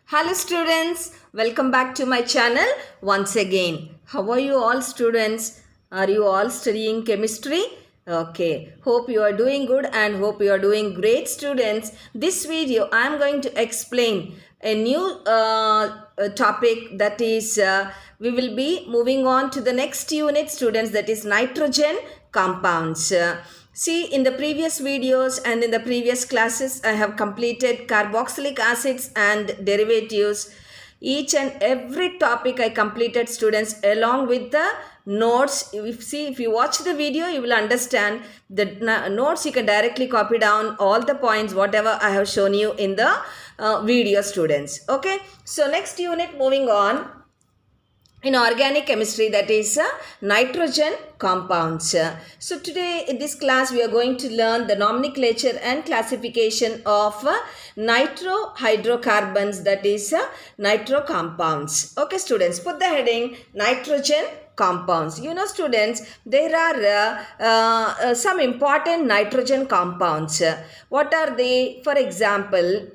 Hello students, welcome back to my channel once again. How are you all students? Are you all studying chemistry? Okay, hope you are doing good and hope you are doing great students. This video I am going to explain a new topic, that is we will be moving on to the next unit students, that is nitrogen compounds. See, in the previous videos and in the previous classes, I have completed carboxylic acids and derivatives. Each and every topic I completed students along with the notes. If you watch the video, you will understand the notes. You can directly copy down all the points, whatever I have shown you in the video students. Okay. So next unit, moving on. In organic chemistry, that is nitrogen compounds. So today in this class we are going to learn the nomenclature and classification of nitrohydrocarbons, that is nitro compounds. Okay students, put the heading nitrogen compounds. You know students, there are some important nitrogen compounds. What are they? For example,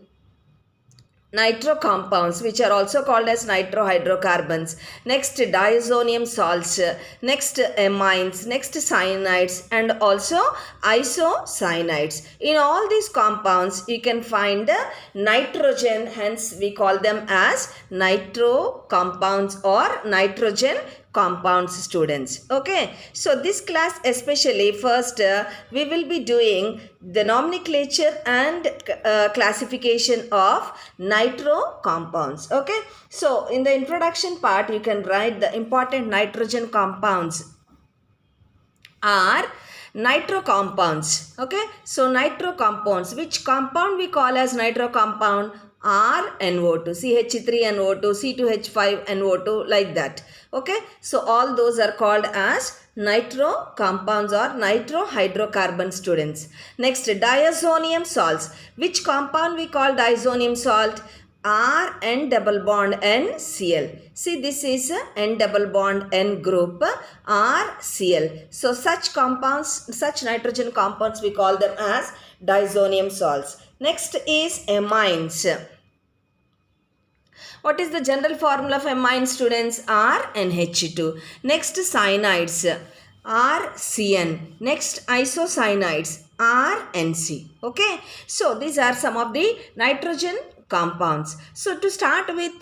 nitro compounds, which are also called as nitrohydrocarbons. Next, diazonium salts. Next, amines. Next, cyanides, and also isocyanides. In all these compounds, you can find nitrogen. Hence, we call them as nitro compounds or nitrogen compounds students. Okay, so this class especially, first we will be doing the nomenclature and classification of nitro compounds. Okay, so in the introduction part you can write the important nitrogen compounds are nitro compounds. Okay, so nitro compounds, which compound we call as nitro compound? RNO2, CH3NO2, C2H5NO2, like that. Okay, so all those are called as nitro compounds or nitrohydrocarbon students. Next, diazonium salts. Which compound we call diazonium salt? R N double bond N Cl. See, this is N double bond N group, R Cl. So such compounds, such nitrogen compounds, we call them as diazonium salts. Next is amines. What is the general formula of amine students? RNH2. Next, cyanides, RCN. Next, isocyanides, RNC. Okay, so these are some of the nitrogen compounds. So to start with,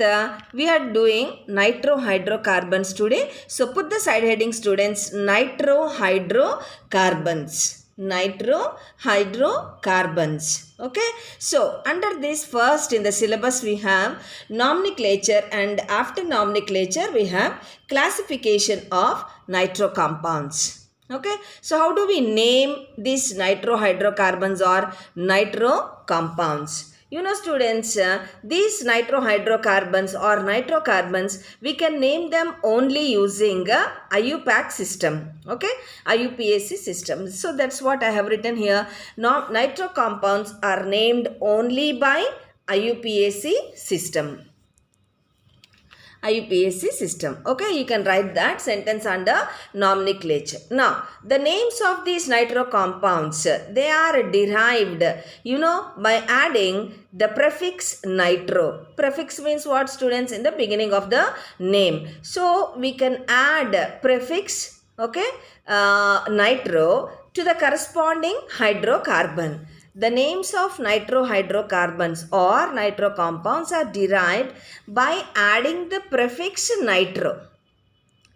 we are doing nitrohydrocarbons today. So put the side heading students, nitrohydrocarbons. Nitrohydrocarbons. Okay, so under this, first in the syllabus we have nomenclature, and after nomenclature we have classification of nitro compounds. Okay, so how do we name these nitrohydrocarbons or nitro compounds? You know students, these nitrohydrocarbons or nitrocarbons, we can name them only using IUPAC system. Okay, IUPAC system. So that's what I have written here. Now, nitro compounds are named only by IUPAC system. IUPAC system. Okay, you can write that sentence under nomenclature. Now, the names of these nitro compounds, they are derived, by adding the prefix nitro. Prefix means what students? In the beginning of the name. So, we can add prefix, nitro to the corresponding hydrocarbon. The names of nitrohydrocarbons or nitro compounds are derived by adding the prefix nitro.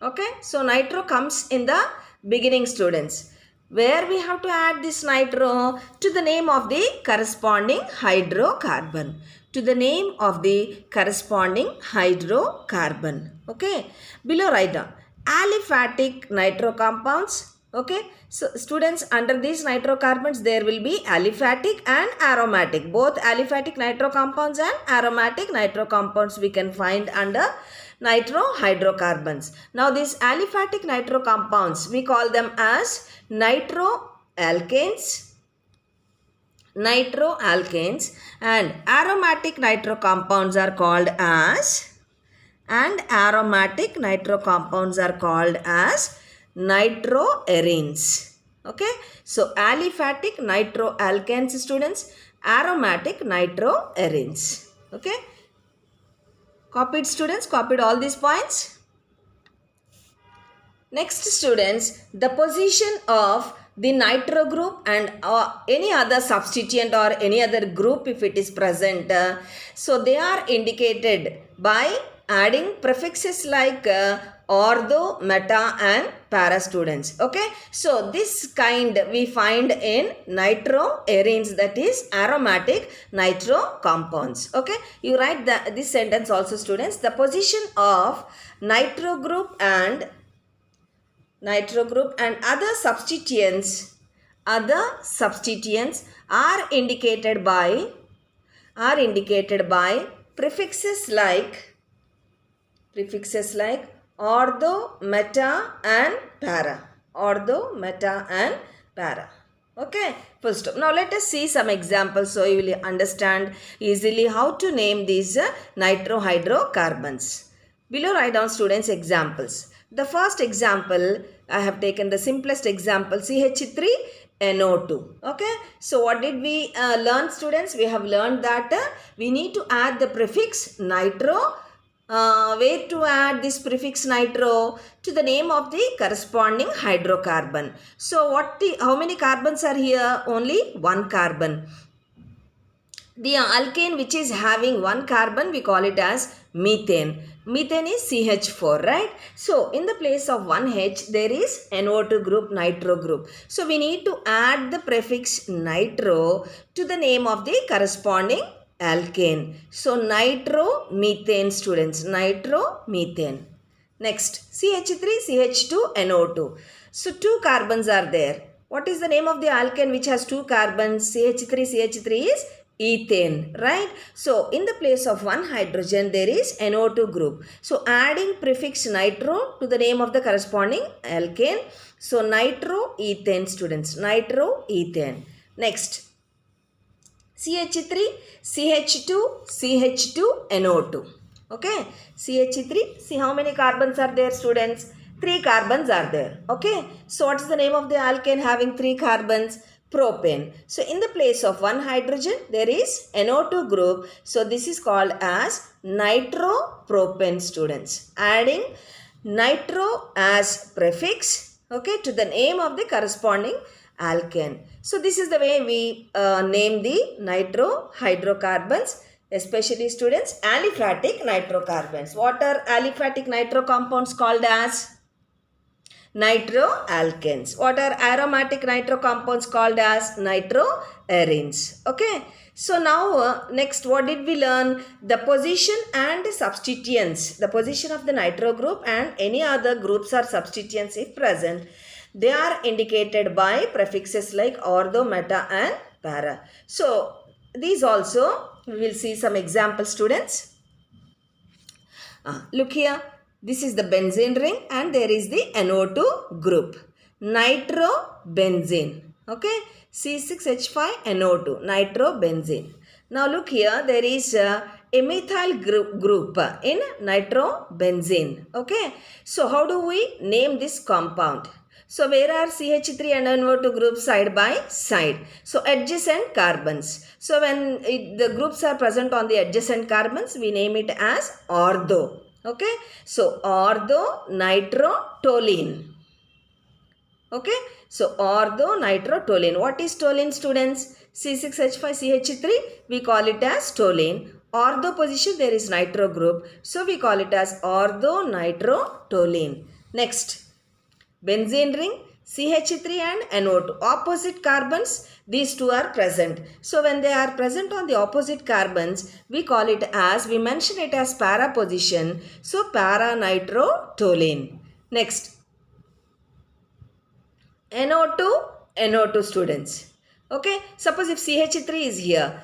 Okay, so nitro comes in the beginning students, where we have to add this nitro to the name of the corresponding hydrocarbon. To the name of the corresponding hydrocarbon. Okay, below write down aliphatic nitro compounds. Okay, so students, under these nitrocarbons there will be aliphatic and aromatic. Both aliphatic nitro compounds and aromatic nitro compounds we can find under nitrohydrocarbons. Now these aliphatic nitro compounds, we call them as nitroalkanes. Nitroalkanes, and aromatic nitro compounds are called as nitroarenes. Okay, so aliphatic nitroalkanes students, aromatic nitroarenes. Okay, Copied students? Copied all these points? Next students, the position of the nitro group and any other substituent or any other group if it is present. So they are indicated by adding prefixes like ortho, meta and para students. Okay. So this kind we find in nitroarenes, that is aromatic nitro compounds. Okay. You write this sentence also students. The position of nitro group and other substituents are indicated by prefixes like ortho, meta and para. Okay, full stop. Now let us see some examples so you will understand easily how to name these nitrohydrocarbons. Below write down students examples. The first example, I have taken the simplest example, CH3NO2. Okay. So what did we learn students? We have learned that we need to add the prefix nitro. Where to add this prefix nitro? To the name of the corresponding hydrocarbon. So how many carbons are here? Only one carbon. The alkane which is having one carbon, we call it as methane. Methane is CH4, right? So in the place of one H, there is NO2 group, nitro group. So we need to add the prefix nitro to the name of the corresponding alkane. So nitromethane students, nitromethane. Next, CH3, CH2, NO2. So two carbons are there. What is the name of the alkane which has two carbons? CH3 is ethane, right? So in the place of one hydrogen there is NO2 group. So adding prefix nitro to the name of the corresponding alkane. So nitroethane students, nitroethane. Next, CH3, CH2, NO2. Okay, CH3, see how many carbons are there students? 3 carbons are there. Okay, so what is the name of the alkane having 3 carbons? Propane. So in the place of one hydrogen there is NO2 group. So this is called as nitropropane students. Adding nitro as prefix, okay, to the name of the corresponding alkane. So this is the way we name the nitrohydrocarbons, especially students aliphatic nitrocarbons. What are aliphatic nitro compounds called as? Nitroalkanes. What are aromatic nitro compounds called as? Nitroarenes. Okay. So now next what did we learn? The position and substituents. The position of the nitro group and any other groups or substituents if present. They are indicated by prefixes like ortho, meta and para. So these also we will see some example students. Look here. This is the benzene ring and there is the NO2 group. Nitrobenzene. Okay. C6H5NO2. Nitrobenzene. Now look here. There is a methyl group in nitrobenzene. Okay. So how do we name this compound? So where are CH3 and NO2 groups side by side? So adjacent carbons. So when the groups are present on the adjacent carbons, we name it as ortho. Okay. So orthonitrotoluene. Okay. So orthonitrotoluene. What is toluene students? C6H5CH3. We call it as toluene. Ortho position there is nitro group. So we call it as orthonitrotoluene. Next. Benzene ring, CH3 and NO2. Opposite carbons, these two are present. So when they are present on the opposite carbons, we call it as, we mention it as para position. So para-nitrotoluene. Next, NO2 students. Okay, suppose if CH3 is here.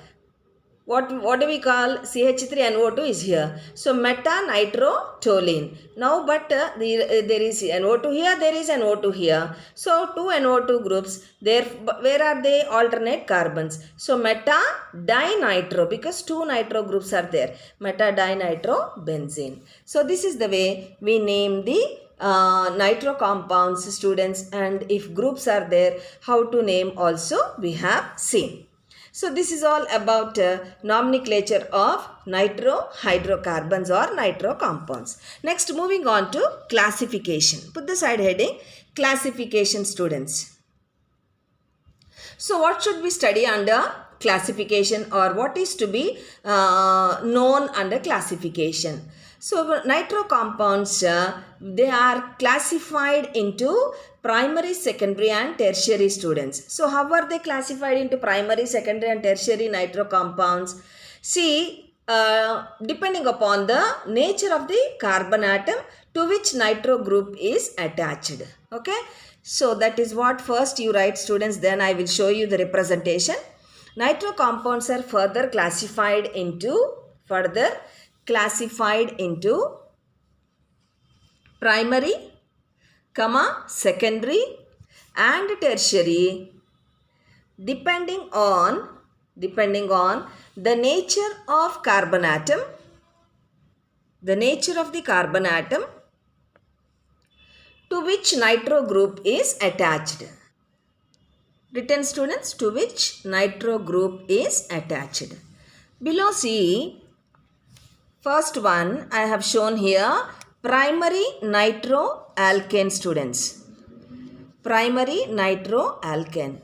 What do we call? CH3NO2 is here. So meta-nitrotoluene. Now but there is NO2 here, there is NO2 here. So two NO2 groups, there, where are they? Alternate carbons. So meta-dinitro, because two nitro groups are there. Meta-dinitrobenzene. So this is the way we name the nitro compounds students, and if groups are there, how to name also we have seen. So this is all about nomenclature of nitrohydrocarbons or nitro compounds. Next, moving on to classification. Put the side heading classification, students. So what should we study under classification, or what is to be known under classification? So nitro compounds, they are classified into primary, secondary and tertiary, students. So how are they classified into primary, secondary and tertiary nitro compounds? See, depending upon the nature of the carbon atom to which nitro group is attached. Okay. So that is what first you write, students, then I will show you the representation. Nitro compounds are further classified into primary, secondary and tertiary depending on the nature of carbon atom, to which nitro group is attached. Written, students, to which nitro group is attached. Below see, first one I have shown here, primary nitroalkane, students. Primary nitroalkane.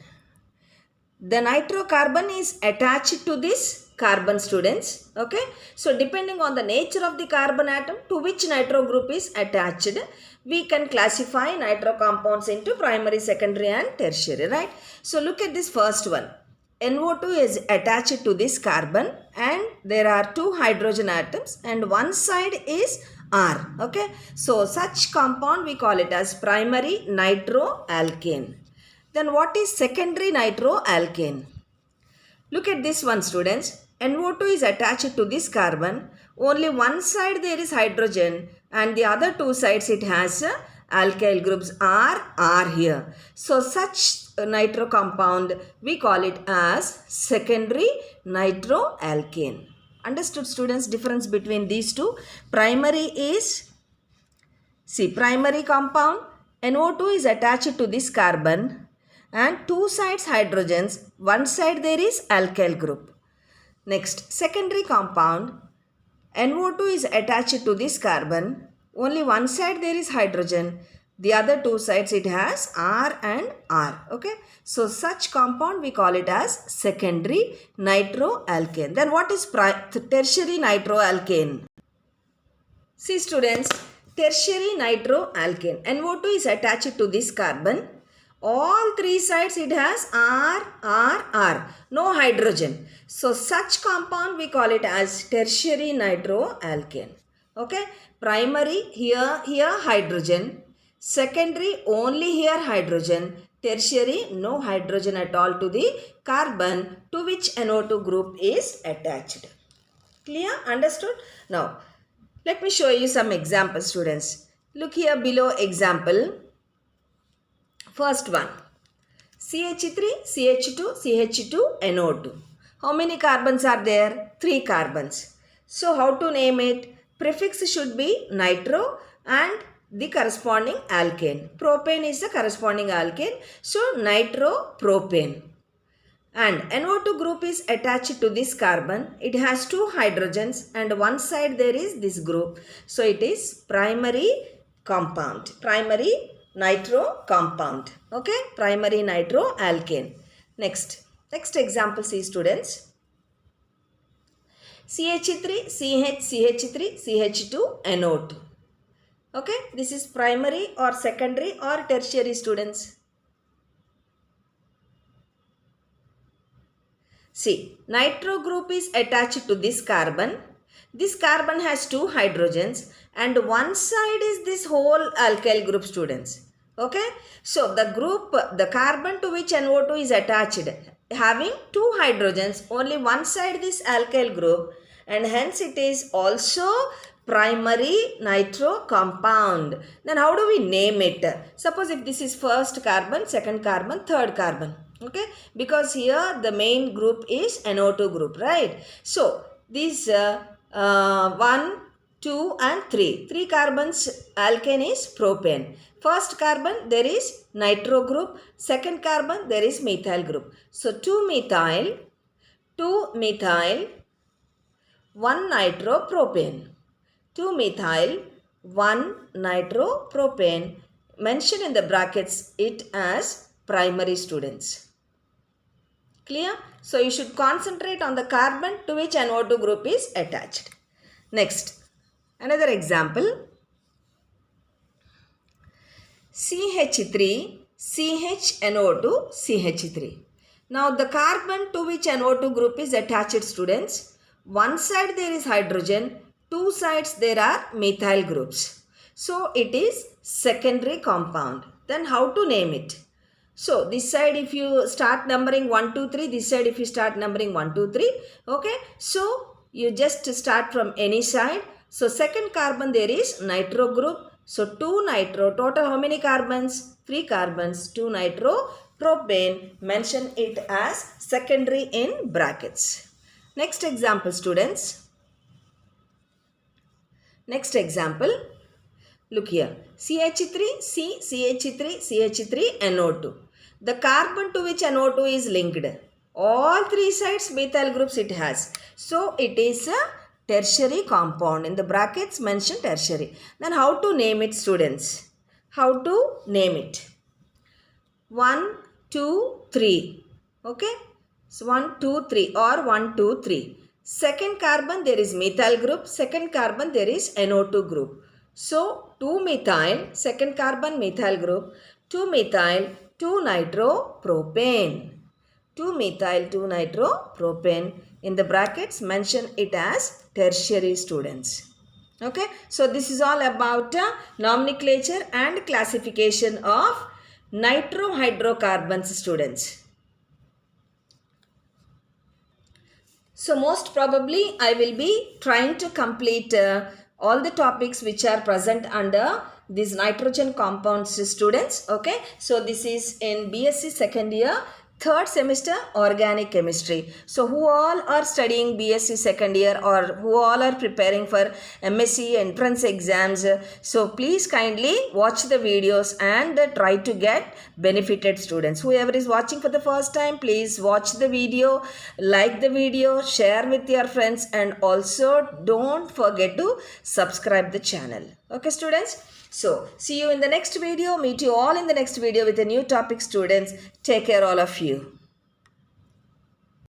The nitrocarbon is attached to this carbon, students. Okay. So depending on the nature of the carbon atom to which nitro group is attached, we can classify nitro compounds into primary, secondary and tertiary, right? So look at this first one. NO2 is attached to this carbon and there are two hydrogen atoms and one side is R. Okay. So such compound we call it as primary nitroalkane. Then what is secondary nitroalkane? Look at this one, students. NO2 is attached to this carbon. Only one side there is hydrogen and the other two sides it has alkyl groups R here. So such nitro compound we call it as secondary nitroalkane. Understood, students, difference between these two? Primary is, see, primary compound, NO2 is attached to this carbon and two sides hydrogens, one side there is alkyl group. Next, secondary compound, NO2 is attached to this carbon, only one side there is hydrogen, the other two sides it has R and R. Okay. So such compound we call it as secondary nitroalkane. Then what is tertiary nitroalkane? See, students, tertiary nitroalkane. NO2 is attached to this carbon. All three sides it has R, no hydrogen. So such compound we call it as tertiary nitroalkane. Okay. Primary here hydrogen. Secondary only here hydrogen. Tertiary no hydrogen at all to the carbon to which NO2 group is attached. Clear? Understood? Now let me show you some examples, students. Look here below example. First one, CH3, CH2, CH2, NO2. How many carbons are there? 3 carbons. So how to name it? Prefix should be nitro and the corresponding alkane. Propane is the corresponding alkane. So nitropropane. And NO2 group is attached to this carbon. It has two hydrogens and one side there is this group. So it is primary compound. Primary nitro compound. Okay. Primary nitroalkane. Next example, see, students. CH3, CH, CH3, CH2, NO2. Okay. This is primary or secondary or tertiary, students. See, nitro group is attached to this carbon. This carbon has two hydrogens and one side is this whole alkyl group, students. Okay. So the carbon to which NO2 is attached having two hydrogens, only one side this alkyl group, and hence it is also primary nitro compound. Then how do we name it? Suppose if this is first carbon, second carbon, third carbon. Okay. Because here the main group is NO2 group, right? So these 1, 2 and 3. 3 carbons alkane is propane. First carbon there is nitro group. Second carbon there is methyl group. So 2-methyl 2-methyl 1-nitropropane. 2-methyl 1-nitropropane. Mention in the brackets it as primary, students. Clear? So you should concentrate on the carbon to which NO2 group is attached. Next, another example. CH3, CHNO2, CH3. Now the carbon to which NO2 group is attached, students. One side there is hydrogen, two sides there are methyl groups. So it is secondary compound. Then how to name it? So this side if you start numbering 1, 2, 3, this side if you start numbering 1, 2, 3. Okay. So you just start from any side. So second carbon there is nitro group. So 2 nitro, total how many carbons? 3 carbons, 2 nitropropane. Mention it as secondary in brackets. Next example, students. Next example. Look here. CH3, CH3, CH3, NO2. The carbon to which NO2 is linked. All three sides methyl groups it has. So it is a tertiary compound. In the brackets mention tertiary. Then how to name it, students? How to name it? 1, 2, 3. Okay. So 1, 2, 3 or 1, 2, 3. Second carbon there is methyl group. Second carbon there is NO2 group. So 2-methyl, second carbon methyl group. 2-methyl, 2-nitropropane. 2-methyl, 2-nitropropane. In the brackets mention it as tertiary, students. Okay. So this is all about nomenclature and classification of nitrohydrocarbons, students. So most probably I will be trying to complete all the topics which are present under these nitrogen compounds, students. Okay. So this is in BSc second year, third semester organic chemistry. So who all are studying BSc second year or who all are preparing for MSc entrance exams, so please kindly watch the videos and try to get benefited, students. Whoever is watching for the first time, please watch the video, like the video, share with your friends, and also don't forget to subscribe the channel. Okay, students. So see you in the next video. Meet you all in the next video with a new topic, students. Take care all of you.